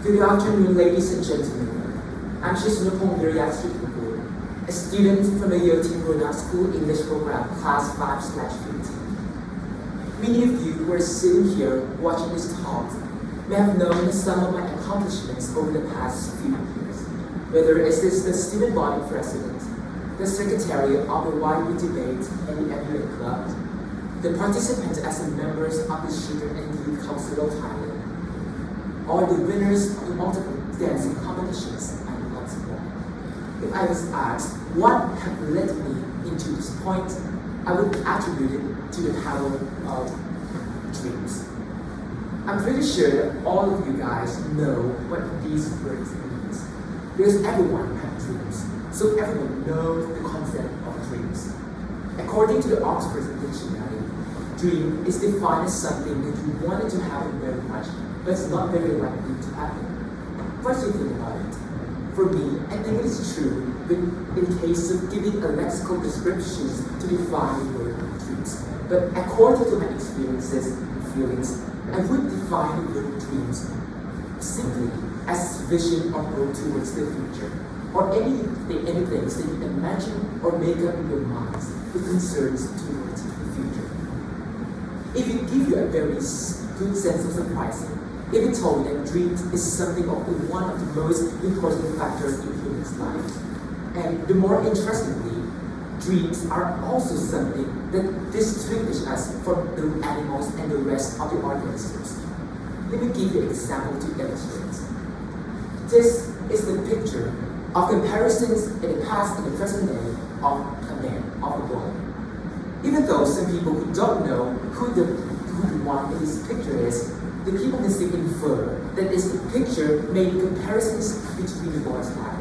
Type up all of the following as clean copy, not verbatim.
Good afternoon, ladies and gentlemen. I'm a student from the Yothinburana School English Program, Class 5/15. Many of you who are sitting here watching this talk may have known some of my accomplishments over the past few years, whether it is the student body president, the secretary of the YB debate and the annual club, the participants as members of the Children and Youth Council of Thailand, or the winners of the multiple dancing competitions and lots more. If I was asked what have led me into this point, I would attribute it to the power of dreams. I'm pretty sure that all of you guys know what these words mean, because everyone has dreams, so everyone knows the concept of dreams. According to the Oxford Dictionary, dream is defined as something that you wanted to happen very much, but it's not very likely to happen. What do you think about it? For me, I think it is true, but in case of giving a lexical descriptions to define the word dreams. But according to my experiences and feelings, I would define the word dreams simply as vision or road towards the future, or anything that you imagine or make up in your minds with concerns towards the future. If it gives you a very good sense of surprising, if it told you that dreams is something of one of the most important factors in human's life, and the more interestingly, dreams are also something that distinguish us from the animals and the rest of the organisms. Let me give you an example to illustrate. This is the picture of comparisons in the past and the present day of a man, of a boy. Even though some people who don't know who the one in this picture is, the people can still infer that it's the picture made comparisons between the boy's life.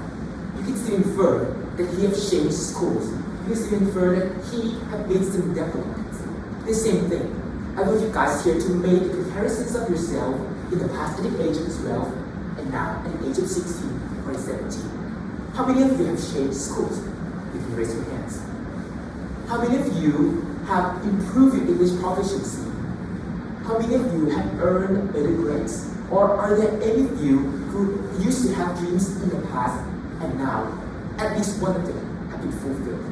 You can still infer that he has changed schools. You can still infer that he has made some developments. The same thing. I want you guys here to make the comparisons of yourself in the past at the age of 12 and now at the age of 16 or 17. How many of you have changed schools? You can raise your hands. How many of you have improved your English proficiency? How many of you have earned better grades? Or are there any of you who used to have dreams in the past and now at least one of them have been fulfilled?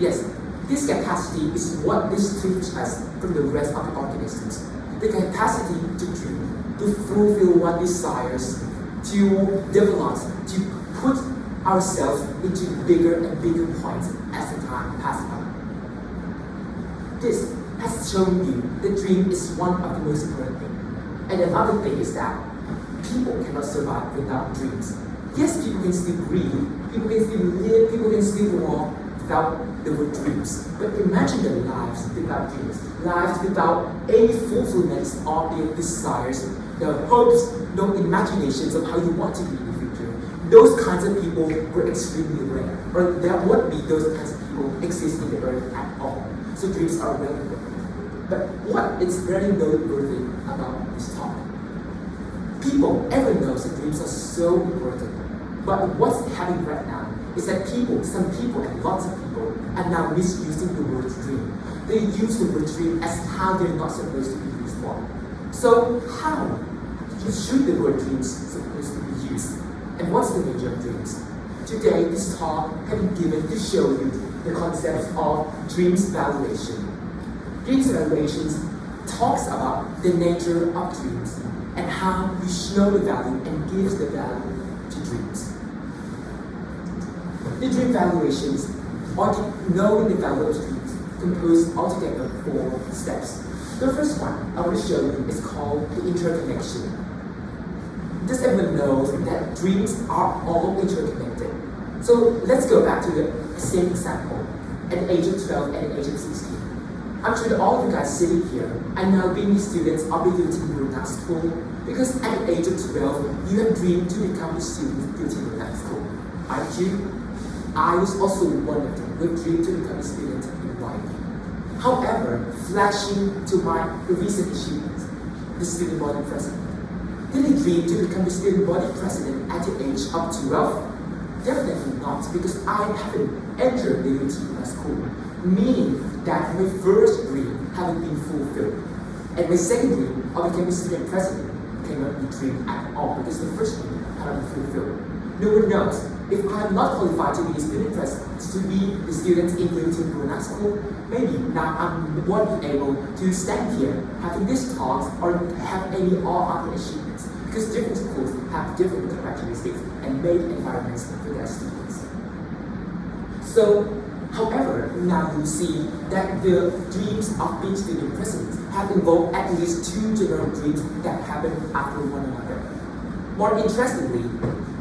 Yes, this capacity is what distinguishes us from the rest of the organisms. The capacity to dream, to fulfill one's desires, to develop, to put ourselves into bigger and bigger points as the time passes by. This has shown you that dream is one of the most important things. And another thing is that people cannot survive without dreams. Yes, people can still breathe, people can still live, people can still walk without the word dreams. But imagine their lives without dreams, lives without any fulfillment of their desires, their hopes, no imaginations of how you want to be in the future. Those kinds of people were extremely rare, or there won't be those kinds of people exist in the earth at all. So dreams are very important. But what is very noteworthy about this talk? People, everyone knows that dreams are so important. But what's happening right now is that some people and lots of people are now misusing the word dream. They use the word dream as how they're not supposed to be used for. So how should the word dreams supposed to be used? And what's the nature of dreams? Today, this talk has been given to show you the concept of dreams valuation. Dreams evaluations talks about the nature of dreams and how you know the value and gives the value to dreams. The dream valuations, or knowing the value of dreams, compose altogether 4 steps. The first one I want to show you is called the interconnection. Does everyone know that dreams are all interconnected? So let's go back to the same example at the age of 12 and the age of 16. I'm sure that all of you guys sitting here are now being students of the Yothinburana School because at the age of 12, you have dreamed to become a student of Yothinburana School. Aren't you? I was also one of them who dreamed to become a student in YB. However, flashing to my recent achievements, the student body president. Did I dream to become the student body president at the age of 12? Definitely not, because I haven't entered the Yothinburana School, meaning that my first dream haven't been fulfilled. And my second dream of becoming student president cannot be dreamed at all because the first dream cannot be fulfilled. No one knows. If I am not qualified to be a student president, to be the student in Yothinburana school, maybe now I won't be able to stand here having this talk or have any all other achievements because different schools have different characteristics and made environments for their students. So, however, now you see that the dreams of being student presidents have involved at least two general dreams that happen after one another. More interestingly,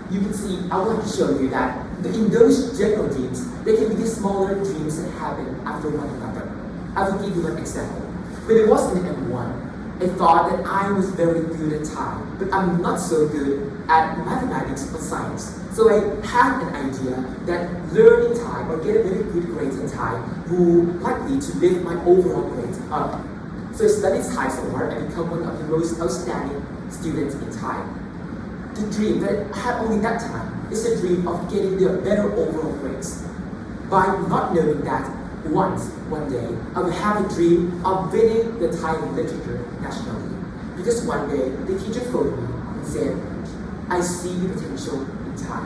you can see, I want to show you that in those general dreams, there can be these smaller dreams that happen after one another. I will give you an example. When I was in M1, I thought that I was very good at Thai, but I'm not so good at mathematics or science. So I had an idea that learning Thai or get a very good grade in Thai would likely to lift my overall grade up. So I studied Thai so hard and become one of the most outstanding students in Thai. The dream that I had only that time is the dream of getting the better overall grades. By not knowing that one day, I will have a dream of winning the Thai literature nationally. Because one day, the teacher phoned me and said, I see the potential in Thai.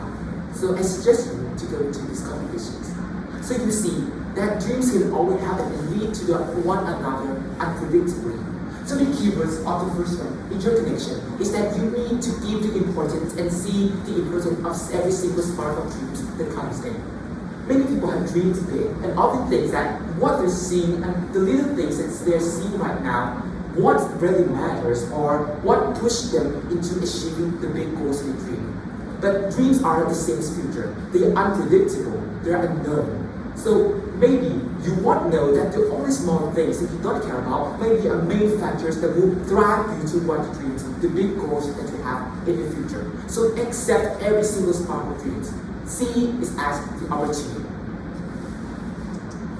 So I suggest you to go into these competitions. So you see that dreams can always happen and lead to one another unpredictably. So the keywords of the first one, interconnection, is that you need to give the importance and see the importance of every single spark of dreams that comes in. Many people have dreams big and often think that what they're seeing and the little things that they're seeing right now, what really matters or what pushed them into achieving the big goals they dream. But dreams aren't the same as future. They are unpredictable, they are unknown. So maybe you won't know that the only small things that you don't care about may be main factors that will drive you toward the dreams, the big goals that you have in the future. So accept every single spark of dreams. See it as the opportunity.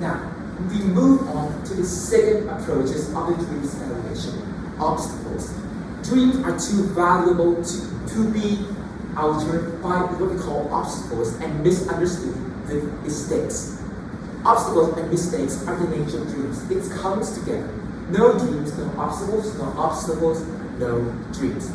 Now, we move on to the second approaches of the dreams evaluation, obstacles. Dreams are too valuable to be altered by what we call obstacles and misunderstood with mistakes. Obstacles and mistakes are the nature of dreams. It comes together. No dreams, no obstacles, no dreams.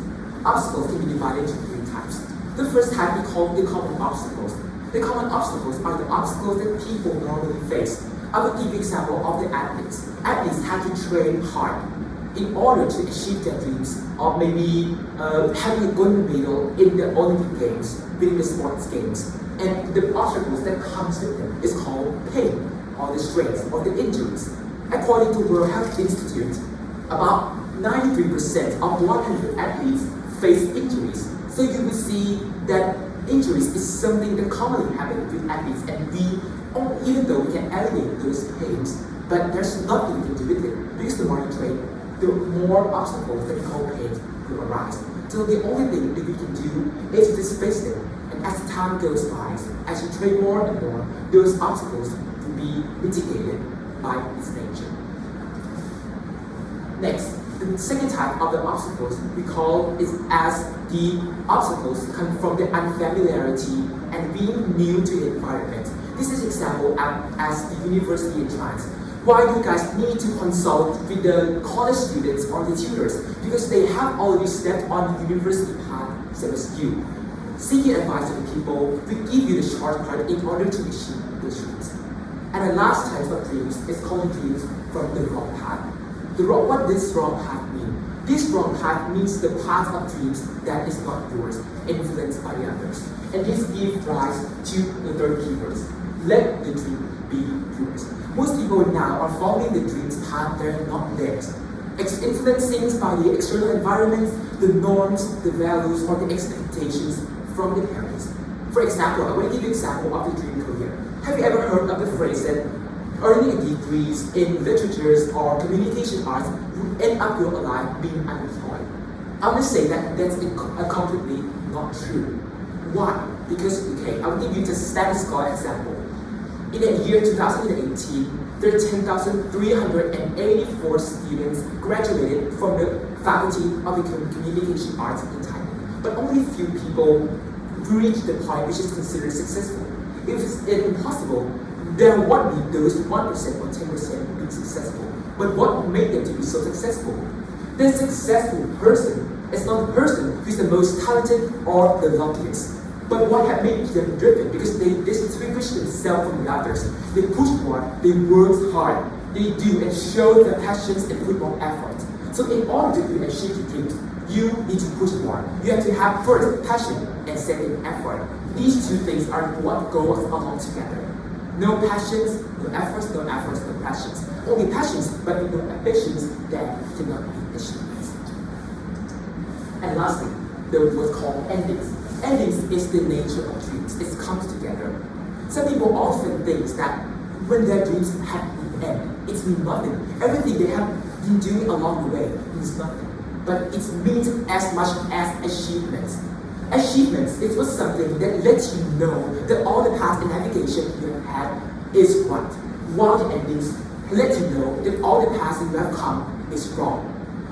Obstacles can be divided into three types. The first type we call the common obstacles. The common obstacles are the obstacles that people normally face. I will give you an example of the athletes. Athletes have to train hard in order to achieve their dreams of maybe having a gold medal in the Olympic Games, winning the sports games. And the obstacles that comes with them is called pain, or the strains, or the injuries. According to World Health Institute, about 93% of 100 athletes face injuries. So you will see that injuries is something that commonly happens with athletes, and even though we can alleviate those pains, but there's nothing we can do with it. Because the more you train, the more obstacles that we call pain will arise. So the only thing that we can do is just face them. And as time goes by, as you train more and more, those obstacles will be mitigated by its nature. Next, the second type of the obstacles we call is as the obstacles come from the unfamiliarity and being new to the environment. This is example as the university entrance. Why do you guys need to consult with the college students or the tutors? Because they have already stepped on the university path, same as you. Seeking advice from people will give you the shortcut in order to achieve those dreams. And the last type of dreams is called dreams from the wrong path. What does wrong path mean? This wrong path means the path of dreams that is not yours, influenced by the others. And this gives rise to the third keywords. Let the dream be yours. Most people now are following the dreams path that are not theirs. Influenced by the external environment, the norms, the values, or the expectations from the parents. For example, I want to give you an example of the dream career. Have you ever heard of the phrase that earning degrees in literatures or communication arts will end up your life being unemployed? I would say that that's completely not true. Why? Because, I will give you just a statistical example. In the year 2018, there are 10,384 students graduated from the Faculty of Communication Arts in Thailand. But only few people reach the point which is considered successful. If it's impossible, there won't be those 1% or 10% being successful. But what made them to be so successful? The successful person It's not the person who's the most talented or the luckiest, but what have made them driven because they distinguish themselves from the others. They push more, they work hard, they do and show their passions and put more effort. So in order to achieve your dreams, you need to push more. You have to have first passion and second effort. These two things are what goes along together. No passions, no efforts, no passions. Only passions, but no ambitions that cannot be achieved. And lastly, there was what's called endings. Endings is the nature of dreams. It comes together. Some people often think that when their dreams have an end, it means nothing. Everything they have been doing along the way means nothing. But it means as much as achievements. Achievements, it was something that lets you know that all the path and navigation you have had is right, while the endings let you know that all the paths you have come is wrong.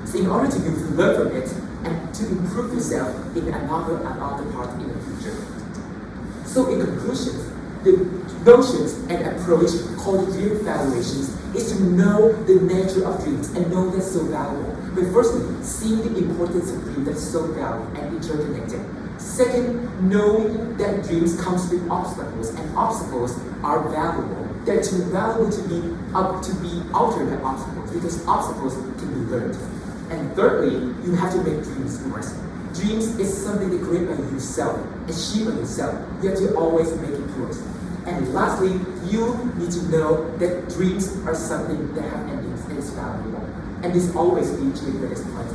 So in order to learn from it and to improve yourself in another part in the future. So in conclusion, the notions and approach called dream evaluations is to know the nature of dreams and know that's so valuable. But firstly, seeing the importance of dreams that's so valuable and interconnected. Second, knowing that dreams comes with obstacles and obstacles are valuable. They're too valuable to be altered by obstacles because obstacles can be learned. And thirdly, you have to make dreams yours. Dreams is something that create by yourself, achieve by yourself. You have to always make it yours. And lastly, you need to know that dreams are something that have endings and is valuable. And this always leads to the greatest point.